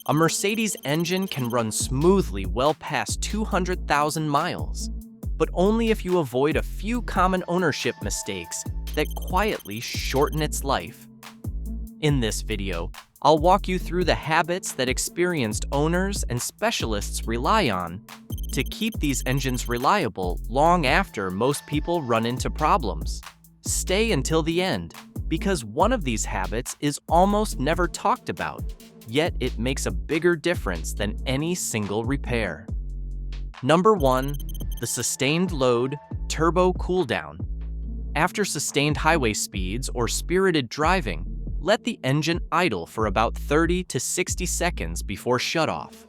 A Mercedes engine can run smoothly well past 200,000 miles, but only if you avoid a few common ownership mistakes that quietly shorten its life. In this video, I'll walk you through the habits that experienced owners and specialists rely on to keep these engines reliable long after most people run into problems. Stay until the end, because one of these habits is almost never talked about, yet it makes a bigger difference than any single repair. Number 1. The sustained load turbo cooldown. After sustained highway speeds or spirited driving, let the engine idle for about 30 to 60 seconds before shutoff.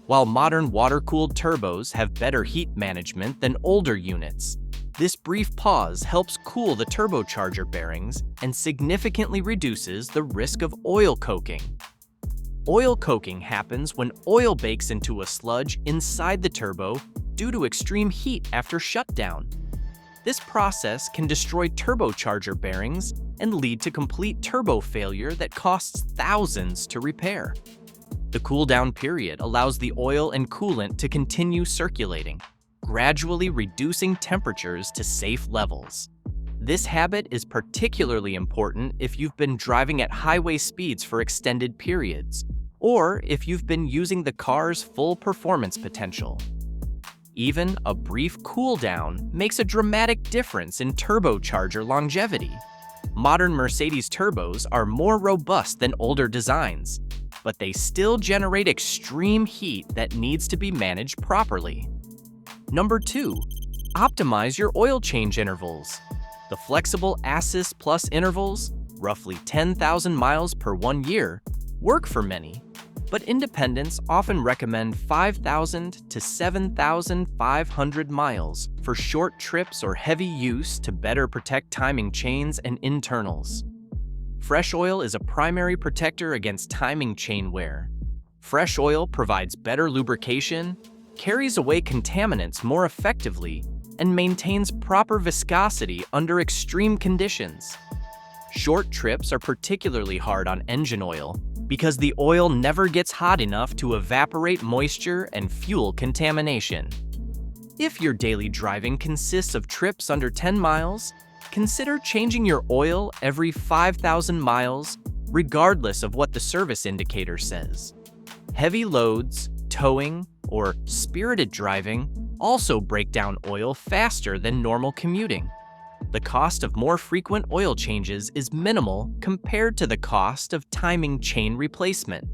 While modern water-cooled turbos have better heat management than older units, this brief pause helps cool the turbocharger bearings and significantly reduces the risk of oil coking. Oil coking happens when oil bakes into a sludge inside the turbo due to extreme heat after shutdown. This process can destroy turbocharger bearings and lead to complete turbo failure that costs thousands to repair. The cool-down period allows the oil and coolant to continue circulating, gradually reducing temperatures to safe levels. This habit is particularly important if you've been driving at highway speeds for extended periods, or if you've been using the car's full performance potential. Even a brief cool-down makes a dramatic difference in turbocharger longevity. Modern Mercedes turbos are more robust than older designs, but they still generate extreme heat that needs to be managed properly. Number 2. Optimize your oil change intervals. The flexible Assist Plus intervals, roughly 10,000 miles per 1 year, work for many, but independents often recommend 5,000 to 7,500 miles for short trips or heavy use to better protect timing chains and internals. Fresh oil is a primary protector against timing chain wear. Fresh oil provides better lubrication, carries away contaminants more effectively, and maintains proper viscosity under extreme conditions. Short trips are particularly hard on engine oil because the oil never gets hot enough to evaporate moisture and fuel contamination. If your daily driving consists of trips under 10 miles, consider changing your oil every 5,000 miles, regardless of what the service indicator says. Heavy loads, towing, or spirited driving also break down oil faster than normal commuting. The cost of more frequent oil changes is minimal compared to the cost of timing chain replacement.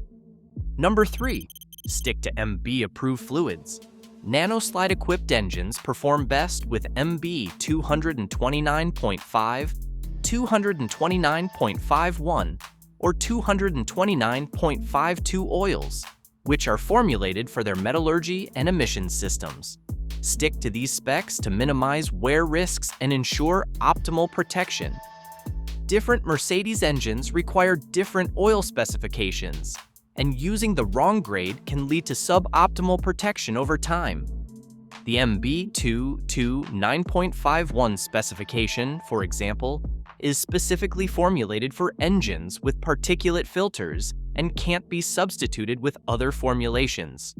Number 3. Stick to MB-approved fluids. Nanoslide-equipped engines perform best with MB 229.5, 229.51, or 229.52 oils, which are formulated for their metallurgy and emissions systems. Stick to these specs to minimize wear risks and ensure optimal protection. Different Mercedes engines require different oil specifications, and using the wrong grade can lead to suboptimal protection over time. The MB 229.51 specification, for example, is specifically formulated for engines with particulate filters and can't be substituted with other formulations.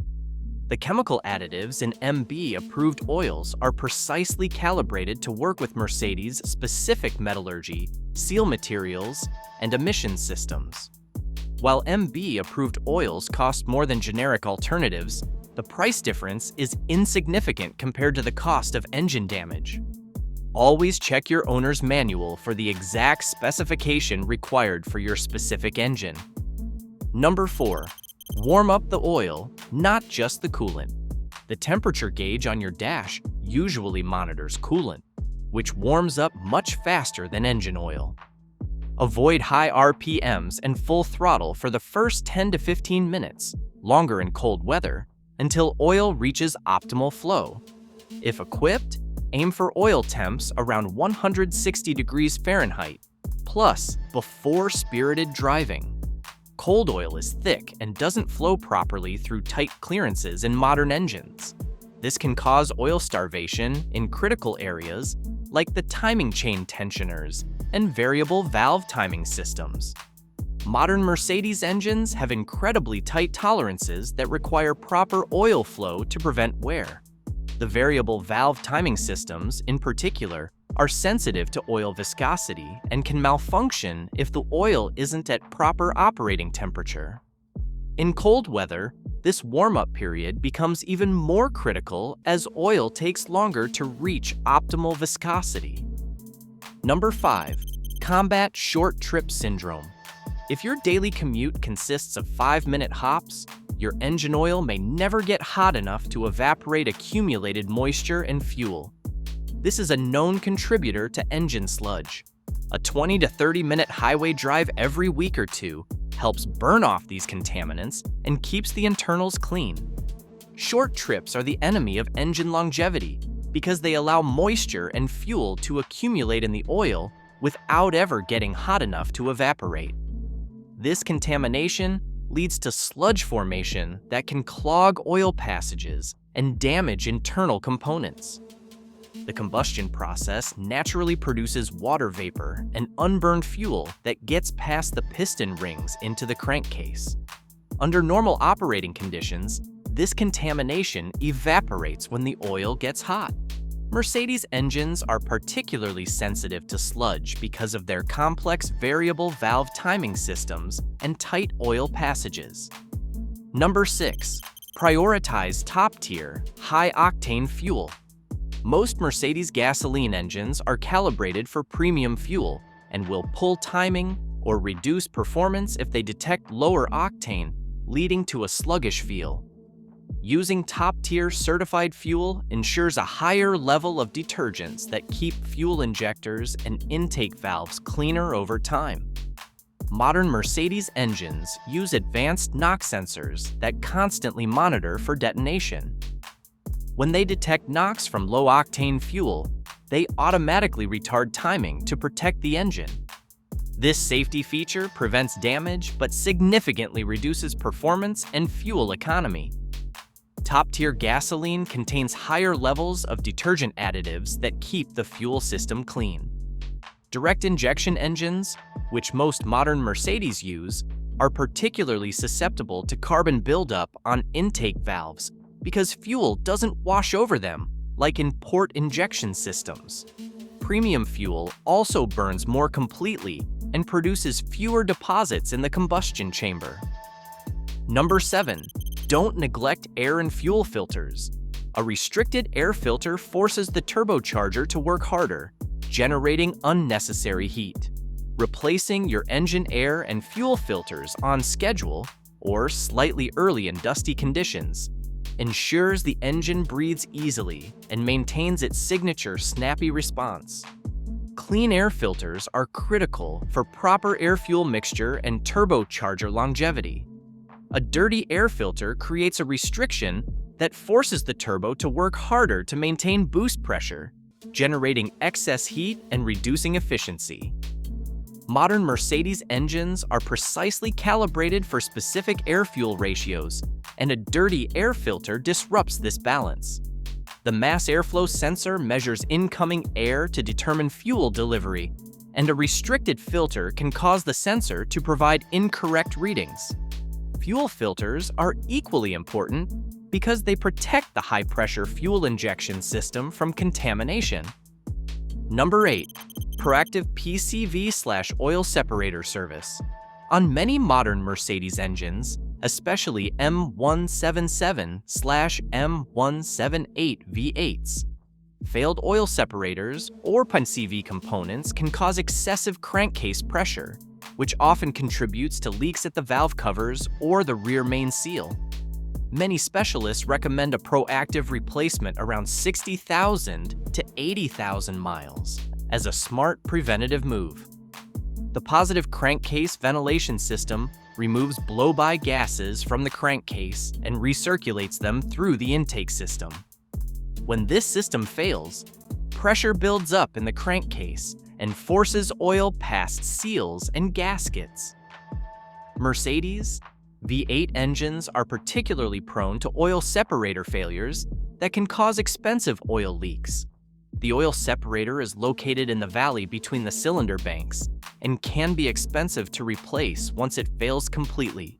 The chemical additives in MB-approved oils are precisely calibrated to work with Mercedes' specific metallurgy, seal materials, and emission systems. While MB-approved oils cost more than generic alternatives, the price difference is insignificant compared to the cost of engine damage. Always check your owner's manual for the exact specification required for your specific engine. Number 4. Warm up the oil, not just the coolant. The temperature gauge on your dash usually monitors coolant, which warms up much faster than engine oil. Avoid high RPMs and full throttle for the first 10 to 15 minutes, longer in cold weather, until oil reaches optimal flow. If equipped, aim for oil temps around 160 degrees Fahrenheit, plus before spirited driving. Cold oil is thick and doesn't flow properly through tight clearances in modern engines. This can cause oil starvation in critical areas like the timing chain tensioners and variable valve timing systems. Modern Mercedes engines have incredibly tight tolerances that require proper oil flow to prevent wear. The variable valve timing systems, in particular, are sensitive to oil viscosity and can malfunction if the oil isn't at proper operating temperature. In cold weather, this warm-up period becomes even more critical as oil takes longer to reach optimal viscosity. Number 5. Combat short trip syndrome. If your daily commute consists of 5-minute hops, your engine oil may never get hot enough to evaporate accumulated moisture and fuel. This is a known contributor to engine sludge. A 20 to 30-minute highway drive every week or two helps burn off these contaminants and keeps the internals clean. Short trips are the enemy of engine longevity because they allow moisture and fuel to accumulate in the oil without ever getting hot enough to evaporate. This contamination leads to sludge formation that can clog oil passages and damage internal components. The combustion process naturally produces water vapor and unburned fuel that gets past the piston rings into the crankcase. Under normal operating conditions, this contamination evaporates when the oil gets hot. Mercedes engines are particularly sensitive to sludge because of their complex variable valve timing systems and tight oil passages. Number 6. Prioritize top-tier, high-octane fuel. Most Mercedes gasoline engines are calibrated for premium fuel and will pull timing or reduce performance if they detect lower octane, leading to a sluggish feel. Using top-tier certified fuel ensures a higher level of detergents that keep fuel injectors and intake valves cleaner over time. Modern Mercedes engines use advanced knock sensors that constantly monitor for detonation. When they detect knocks from low-octane fuel, they automatically retard timing to protect the engine. This safety feature prevents damage but significantly reduces performance and fuel economy. Top-tier gasoline contains higher levels of detergent additives that keep the fuel system clean. Direct injection engines, which most modern Mercedes use, are particularly susceptible to carbon buildup on intake valves because fuel doesn't wash over them like in port injection systems. Premium fuel also burns more completely and produces fewer deposits in the combustion chamber. Number 7. Don't neglect air and fuel filters. A restricted air filter forces the turbocharger to work harder, generating unnecessary heat. Replacing your engine air and fuel filters on schedule or slightly early in dusty conditions ensures the engine breathes easily and maintains its signature snappy response. Clean air filters are critical for proper air-fuel mixture and turbocharger longevity. A dirty air filter creates a restriction that forces the turbo to work harder to maintain boost pressure, generating excess heat and reducing efficiency. Modern Mercedes engines are precisely calibrated for specific air-fuel ratios, and a dirty air filter disrupts this balance. The mass airflow sensor measures incoming air to determine fuel delivery, and a restricted filter can cause the sensor to provide incorrect readings. Fuel filters are equally important because they protect the high-pressure fuel injection system from contamination. Number 8. Proactive PCV/oil separator service. On many modern Mercedes engines, especially M177/M178 V8s, failed oil separators or PCV components can cause excessive crankcase pressure, which often contributes to leaks at the valve covers or the rear main seal. Many specialists recommend a proactive replacement around 60,000 to 80,000 miles as a smart preventative move. The positive crankcase ventilation system removes blow-by gases from the crankcase and recirculates them through the intake system. When this system fails, pressure builds up in the crankcase and forces oil past seals and gaskets. Mercedes V8 engines are particularly prone to oil separator failures that can cause expensive oil leaks. The oil separator is located in the valley between the cylinder banks and can be expensive to replace once it fails completely.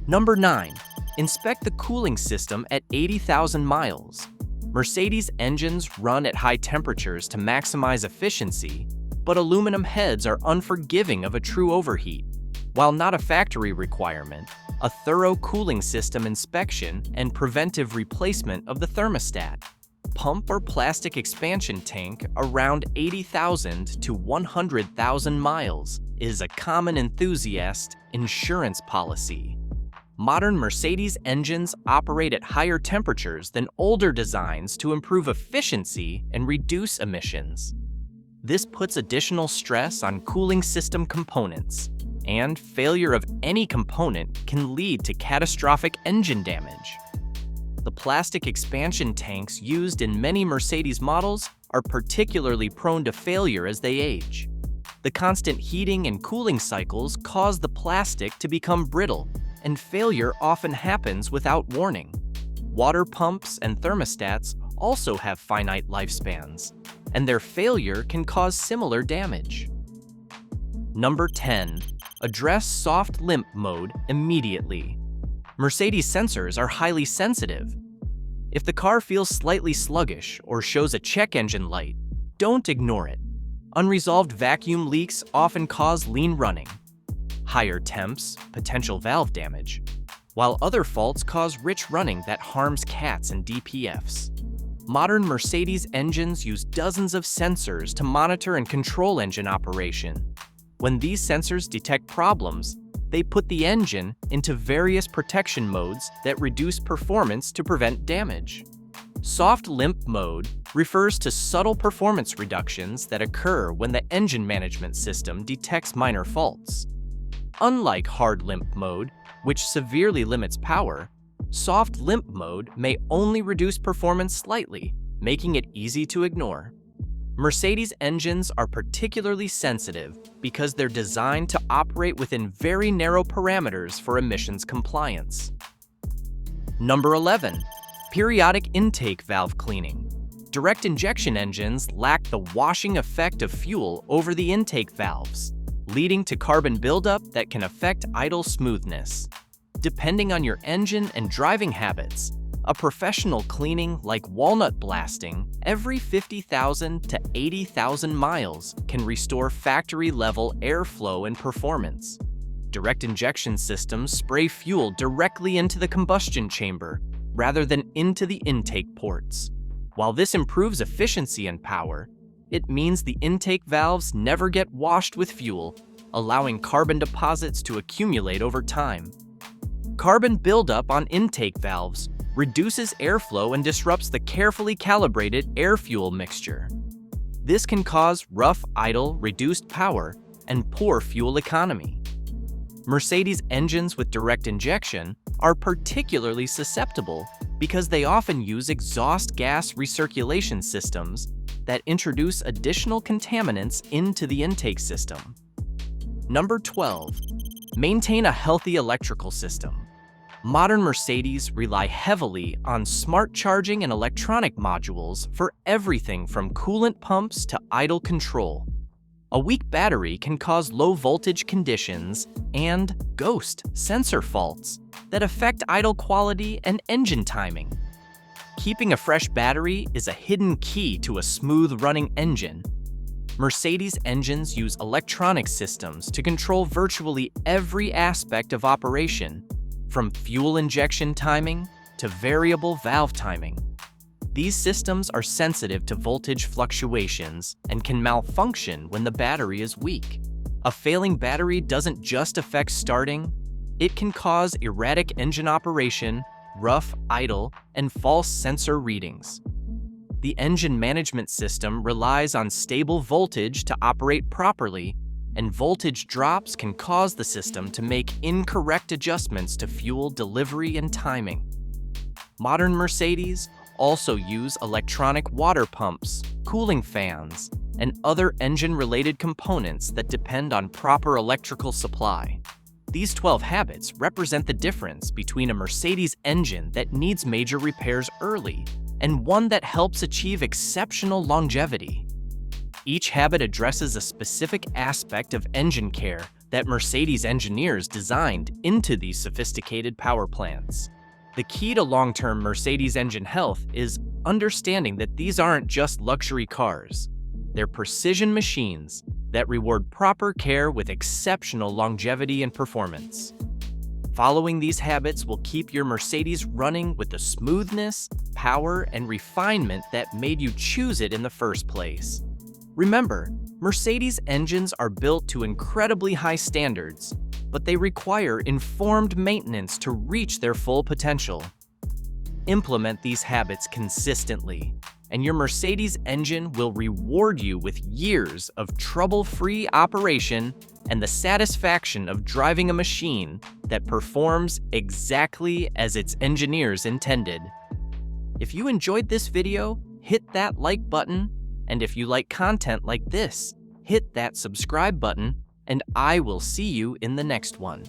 Number 9. Inspect the cooling system at 80,000 miles. Mercedes engines run at high temperatures to maximize efficiency, but aluminum heads are unforgiving of a true overheat. While not a factory requirement, a thorough cooling system inspection and preventive replacement of the thermostat, pump or plastic expansion tank around 80,000 to 100,000 miles is a common enthusiast insurance policy. Modern Mercedes engines operate at higher temperatures than older designs to improve efficiency and reduce emissions. This puts additional stress on cooling system components, and failure of any component can lead to catastrophic engine damage. The plastic expansion tanks used in many Mercedes models are particularly prone to failure as they age. The constant heating and cooling cycles cause the plastic to become brittle, and failure often happens without warning. Water pumps and thermostats also have finite lifespans, and their failure can cause similar damage. Number 10. Address soft limp mode immediately. Mercedes sensors are highly sensitive. If the car feels slightly sluggish or shows a check engine light, don't ignore it. Unresolved vacuum leaks often cause lean running. Higher temps, potential valve damage, while other faults cause rich running that harms cats and DPFs. Modern Mercedes engines use dozens of sensors to monitor and control engine operation. When these sensors detect problems, they put the engine into various protection modes that reduce performance to prevent damage. Soft limp mode refers to subtle performance reductions that occur when the engine management system detects minor faults. Unlike hard limp mode, which severely limits power, soft limp mode may only reduce performance slightly, making it easy to ignore. Mercedes engines are particularly sensitive because they're designed to operate within very narrow parameters for emissions compliance. Number 11. Periodic intake valve cleaning. Direct injection engines lack the washing effect of fuel over the intake valves, leading to carbon buildup that can affect idle smoothness. Depending on your engine and driving habits, a professional cleaning like walnut blasting every 50,000 to 80,000 miles can restore factory-level airflow and performance. Direct injection systems spray fuel directly into the combustion chamber rather than into the intake ports. While this improves efficiency and power, it means the intake valves never get washed with fuel, allowing carbon deposits to accumulate over time. Carbon buildup on intake valves reduces airflow and disrupts the carefully calibrated air-fuel mixture. This can cause rough idle, reduced power, and poor fuel economy. Mercedes engines with direct injection are particularly susceptible because they often use exhaust gas recirculation systems that introduce additional contaminants into the intake system. Number 12. Maintain a healthy electrical system. Modern Mercedes rely heavily on smart charging and electronic modules for everything from coolant pumps to idle control. A weak battery can cause low voltage conditions and ghost sensor faults that affect idle quality and engine timing. Keeping a fresh battery is a hidden key to a smooth-running engine. Mercedes engines use electronic systems to control virtually every aspect of operation, from fuel injection timing to variable valve timing. These systems are sensitive to voltage fluctuations and can malfunction when the battery is weak. A failing battery doesn't just affect starting, it can cause erratic engine operation, rough idle, and false sensor readings. The engine management system relies on stable voltage to operate properly, and voltage drops can cause the system to make incorrect adjustments to fuel delivery and timing. Modern Mercedes also use electronic water pumps, cooling fans, and other engine-related components that depend on proper electrical supply. These 12 habits represent the difference between a Mercedes engine that needs major repairs early and one that helps achieve exceptional longevity. Each habit addresses a specific aspect of engine care that Mercedes engineers designed into these sophisticated power plants. The key to long-term Mercedes engine health is understanding that these aren't just luxury cars. They're precision machines that reward proper care with exceptional longevity and performance. Following these habits will keep your Mercedes running with the smoothness, power, and refinement that made you choose it in the first place. Remember, Mercedes engines are built to incredibly high standards, but they require informed maintenance to reach their full potential. Implement these habits consistently, and your Mercedes engine will reward you with years of trouble-free operation and the satisfaction of driving a machine that performs exactly as its engineers intended. If you enjoyed this video, hit that like button, and if you like content like this, hit that subscribe button, and I will see you in the next one.